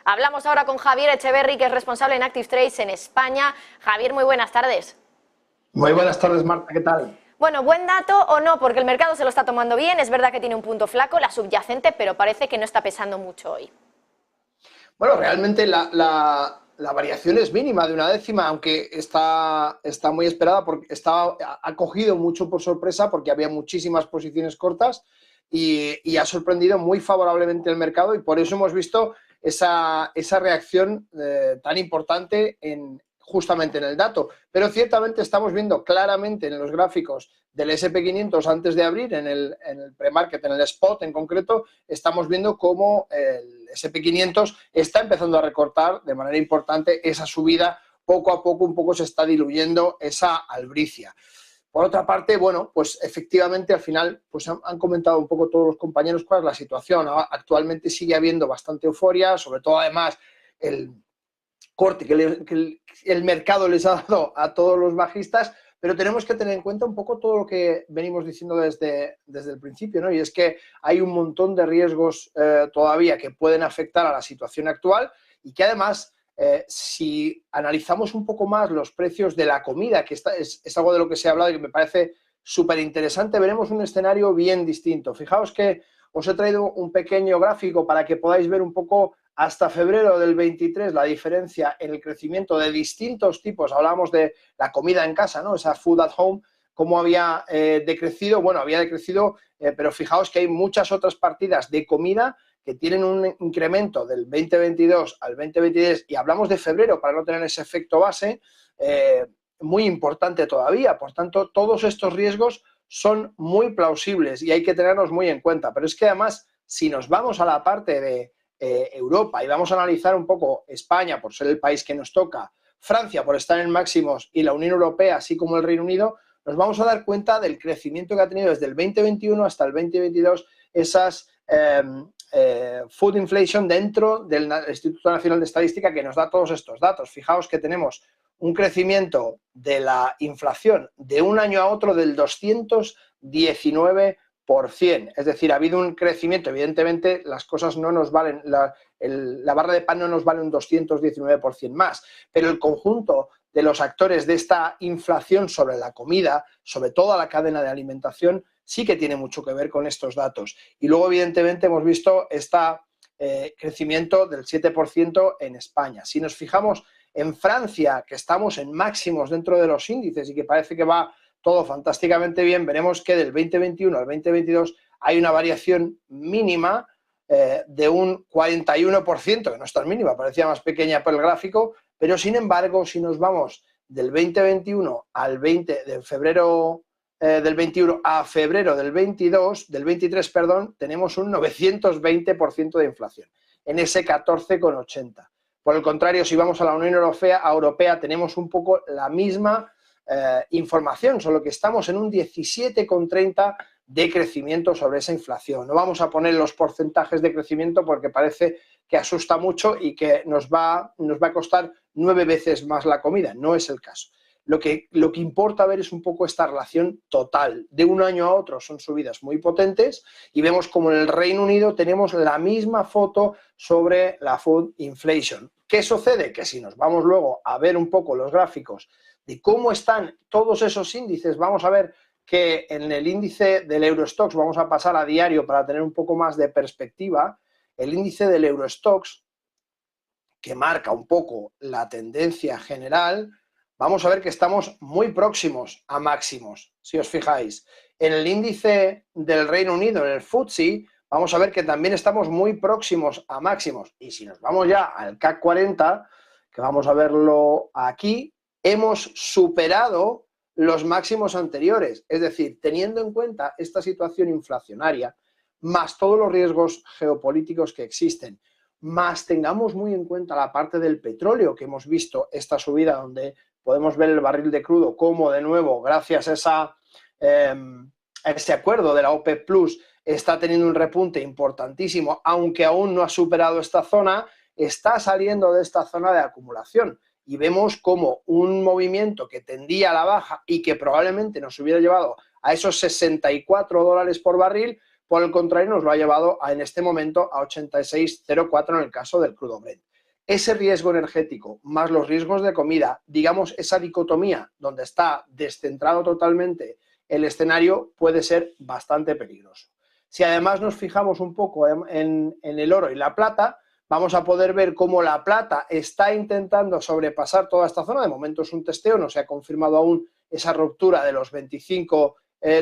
Hablamos ahora con Javier Echeverri, que es responsable en Active Trades en España. Javier, muy buenas tardes. Muy buenas tardes, Marta, ¿qué tal? Bueno, ¿buen dato o no? Porque el mercado se lo está tomando bien, es verdad que tiene un punto flaco, la subyacente, pero parece que no está pesando mucho hoy. Bueno, realmente la variación es mínima de una décima, aunque está muy esperada porque ha cogido mucho por sorpresa porque había muchísimas posiciones cortas y ha sorprendido muy favorablemente el mercado y por eso hemos visto esa reacción tan importante justamente en el dato. Pero ciertamente estamos viendo claramente en los gráficos del SP500 antes de abrir, en el pre-market, en el spot en concreto, estamos viendo cómo el SP500 está empezando a recortar de manera importante esa subida. Poco a poco un poco se está diluyendo esa albricia. Por otra parte, bueno, pues efectivamente al final pues han comentado un poco todos los compañeros cuál es la situación. Actualmente sigue habiendo bastante euforia, sobre todo además el corte que el mercado les ha dado a todos los bajistas, pero tenemos que tener en cuenta un poco todo lo que venimos diciendo desde el principio, ¿no? Y es que hay un montón de riesgos todavía que pueden afectar a la situación actual y que además, si analizamos un poco más los precios de la comida, que es algo de lo que se ha hablado y que me parece súper interesante, veremos un escenario bien distinto. Fijaos que os he traído un pequeño gráfico para que podáis ver un poco hasta febrero del 23 la diferencia en el crecimiento de distintos tipos. Hablábamos de la comida en casa, ¿no? Esa food at home, cómo había decrecido. Bueno, había decrecido, pero fijaos que hay muchas otras partidas de comida que tienen un incremento del 2022 al 2023 y hablamos de febrero para no tener ese efecto base, muy importante todavía. Por tanto, todos estos riesgos son muy plausibles y hay que tenerlos muy en cuenta. Pero es que además, si nos vamos a la parte de Europa y vamos a analizar un poco España por ser el país que nos toca, Francia por estar en máximos y la Unión Europea así como el Reino Unido, nos vamos a dar cuenta del crecimiento que ha tenido desde el 2021 hasta el 2022 esas food inflation dentro del Instituto Nacional de Estadística que nos da todos estos datos. Fijaos que tenemos un crecimiento de la inflación de un año a otro del 219%. Es decir, ha habido un crecimiento. Evidentemente, las cosas no nos valen, la barra de pan no nos vale un 219% más, pero el conjunto de los actores de esta inflación sobre la comida, sobre toda la cadena de alimentación, sí que tiene mucho que ver con estos datos. Y luego, evidentemente, hemos visto este crecimiento del 7% en España. Si nos fijamos en Francia, que estamos en máximos dentro de los índices y que parece que va todo fantásticamente bien, veremos que del 2021 al 2022 hay una variación mínima de un 41%, que no es tan mínima, parecía más pequeña por el gráfico, pero sin embargo, si nos vamos del 2021 al 20 de febrero del 21 a febrero del 23, perdón, tenemos un 920% de inflación, en ese 14,80. Por el contrario, si vamos a la Unión Europea tenemos un poco la misma información, solo que estamos en un 17,30 de crecimiento sobre esa inflación. No vamos a poner los porcentajes de crecimiento porque parece que asusta mucho y que nos va a costar 9 veces más la comida. No es el caso. Lo que importa ver es un poco esta relación total. De un año a otro son subidas muy potentes y vemos como en el Reino Unido tenemos la misma foto sobre la food inflation. ¿Qué sucede? Que si nos vamos luego a ver un poco los gráficos de cómo están todos esos índices, vamos a ver que en el índice del Eurostoxx, vamos a pasar a diario para tener un poco más de perspectiva, el índice del Eurostoxx, que marca un poco la tendencia general, vamos a ver que estamos muy próximos a máximos, si os fijáis. En el índice del Reino Unido, en el FTSE, vamos a ver que también estamos muy próximos a máximos. Y si nos vamos ya al CAC 40, que vamos a verlo aquí, hemos superado los máximos anteriores. Es decir, teniendo en cuenta esta situación inflacionaria, más todos los riesgos geopolíticos que existen, más tengamos muy en cuenta la parte del petróleo, que hemos visto esta subida donde podemos ver el barril de crudo como de nuevo, gracias a ese acuerdo de la OPEP Plus, está teniendo un repunte importantísimo, aunque aún no ha superado esta zona, está saliendo de esta zona de acumulación. Y vemos como un movimiento que tendía a la baja y que probablemente nos hubiera llevado a esos $64 por barril, por el contrario nos lo ha llevado en este momento a 86,04 en el caso del crudo Brent. ese riesgo energético más los riesgos de comida, digamos esa dicotomía donde está descentrado totalmente el escenario, puede ser bastante peligroso. Si además nos fijamos un poco en el oro y la plata, vamos a poder ver cómo la plata está intentando sobrepasar toda esta zona. De momento es un testeo, no se ha confirmado aún esa ruptura de los 25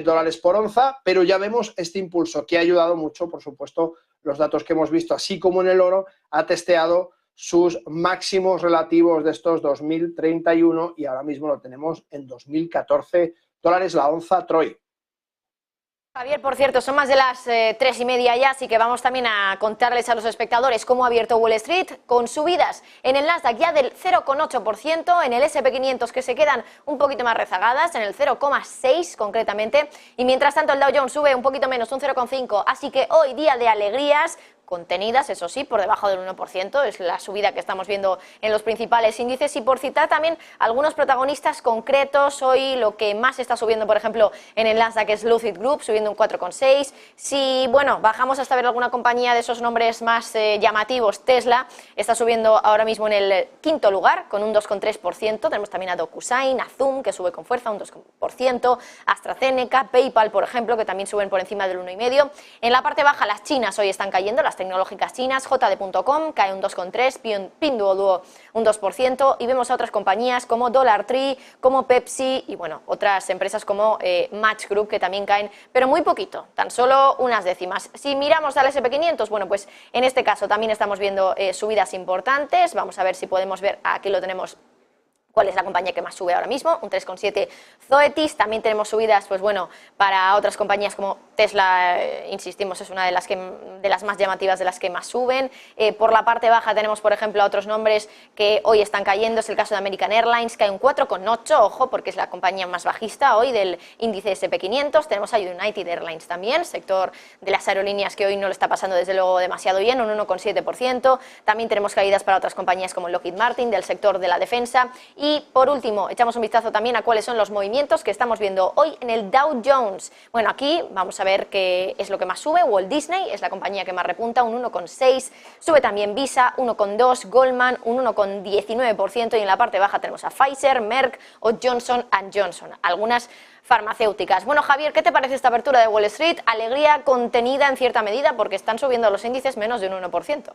dólares por onza, pero ya vemos este impulso que ha ayudado mucho, por supuesto, los datos que hemos visto, así como en el oro, ha testeado sus máximos relativos de estos 2031 y ahora mismo lo tenemos en 2014 dólares la onza Troy. Javier, por cierto, son más de las 3:30 ya, así que vamos también a contarles a los espectadores cómo ha abierto Wall Street, con subidas en el Nasdaq ya del 0,8%, en el S&P 500 que se quedan un poquito más rezagadas, en el 0,6 concretamente, y mientras tanto el Dow Jones sube un poquito menos, un 0,5, así que hoy día de alegrías, contenidas, eso sí, por debajo del 1%, es la subida que estamos viendo en los principales índices. Y por citar también algunos protagonistas concretos, hoy lo que más está subiendo, por ejemplo, en el Nasdaq es Lucid Group, subiendo un 4,6. Si, bueno, bajamos hasta ver alguna compañía de esos nombres más llamativos, Tesla está subiendo ahora mismo en el quinto lugar, con un 2,3%. Tenemos también a DocuSign, a Zoom, que sube con fuerza, un 2%, AstraZeneca, PayPal, por ejemplo, que también suben por encima del 1,5%. En la parte baja, las chinas hoy están cayendo, las tecnológicas chinas, JD.com cae un 2,3%, Pinduoduo un 2%, y vemos a otras compañías como Dollar Tree, como Pepsi y bueno, otras empresas como Match Group que también caen, pero muy poquito, tan solo unas décimas. Si miramos al S&P 500, bueno, pues en este caso también estamos viendo subidas importantes. Vamos a ver si podemos ver, aquí lo tenemos, cuál es la compañía que más sube ahora mismo, un 3,7 Zoetis. También tenemos subidas, pues bueno, para otras compañías como Tesla, insistimos, es una de las más llamativas, de las que más suben. Por la parte baja tenemos, por ejemplo, a otros nombres que hoy están cayendo, es el caso de American Airlines, cae un 4,8, ojo, porque es la compañía más bajista hoy del índice S&P 500. Tenemos a United Airlines también, sector de las aerolíneas que hoy no lo está pasando desde luego demasiado bien, un 1,7%. También tenemos caídas para otras compañías como Lockheed Martin, del sector de la defensa. Y por último, echamos un vistazo también a cuáles son los movimientos que estamos viendo hoy en el Dow Jones. Bueno, aquí vamos a ver qué es lo que más sube. Walt Disney es la compañía que más repunta, un 1,6. Sube también Visa, 1,2. Goldman, un 1,19%. Y en la parte baja tenemos a Pfizer, Merck o Johnson & Johnson. Algunas farmacéuticas. Bueno, Javier, ¿qué te parece esta apertura de Wall Street? Alegría contenida en cierta medida porque están subiendo los índices menos de un 1%.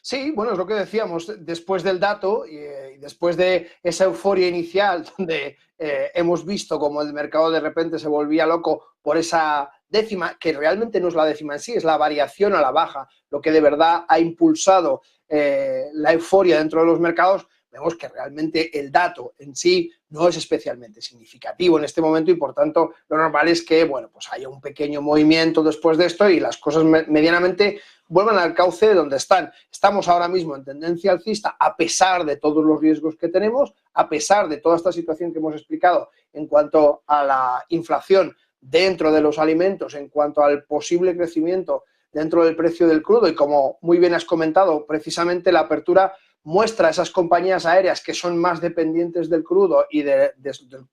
Sí, bueno, es lo que decíamos, después del dato y después de esa euforia inicial donde hemos visto como el mercado de repente se volvía loco por esa décima, que realmente no es la décima en sí, es la variación a la baja, lo que de verdad ha impulsado la euforia dentro de los mercados. Vemos que realmente el dato en sí no es especialmente significativo en este momento y, por tanto, lo normal es que, bueno, pues haya un pequeño movimiento después de esto y las cosas medianamente vuelvan al cauce de donde están. Estamos ahora mismo en tendencia alcista a pesar de todos los riesgos que tenemos, a pesar de toda esta situación que hemos explicado en cuanto a la inflación dentro de los alimentos, en cuanto al posible crecimiento dentro del precio del crudo y, como muy bien has comentado, precisamente la apertura muestra a esas compañías aéreas que son más dependientes del crudo y de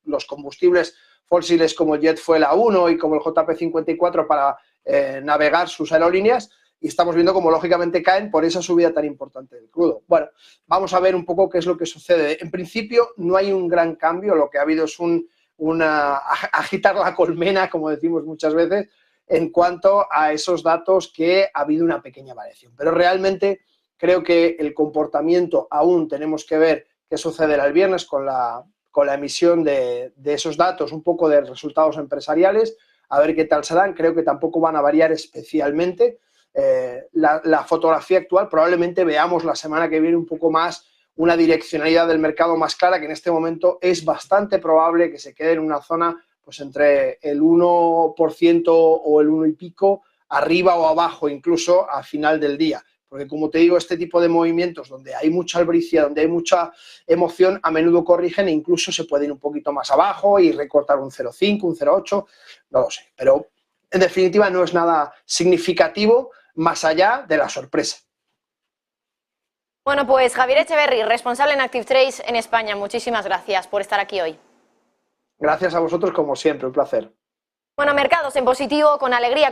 los combustibles fósiles como el Jet Fuel A1 y como el JP54 para navegar sus aerolíneas, y estamos viendo cómo lógicamente caen por esa subida tan importante del crudo. Bueno, vamos a ver un poco qué es lo que sucede. En principio no hay un gran cambio, lo que ha habido es agitar la colmena, como decimos muchas veces, en cuanto a esos datos que ha habido una pequeña variación. Pero realmente creo que el comportamiento aún tenemos que ver qué sucederá el viernes con la emisión de esos datos, un poco de resultados empresariales, a ver qué tal serán. Creo que tampoco van a variar especialmente. La fotografía actual, probablemente veamos la semana que viene un poco más una direccionalidad del mercado más clara, que en este momento es bastante probable que se quede en una zona pues entre el 1% o el 1 y pico, arriba o abajo incluso a final del día. Porque, como te digo, este tipo de movimientos donde hay mucha albricia, donde hay mucha emoción, a menudo corrigen e incluso se puede ir un poquito más abajo y recortar un 0,5, un 0,8, no lo sé. Pero, en definitiva, no es nada significativo más allá de la sorpresa. Bueno, pues Javier Echeverry, responsable en Active Trades en España, muchísimas gracias por estar aquí hoy. Gracias a vosotros, como siempre, un placer. Bueno, mercados en positivo, con alegría.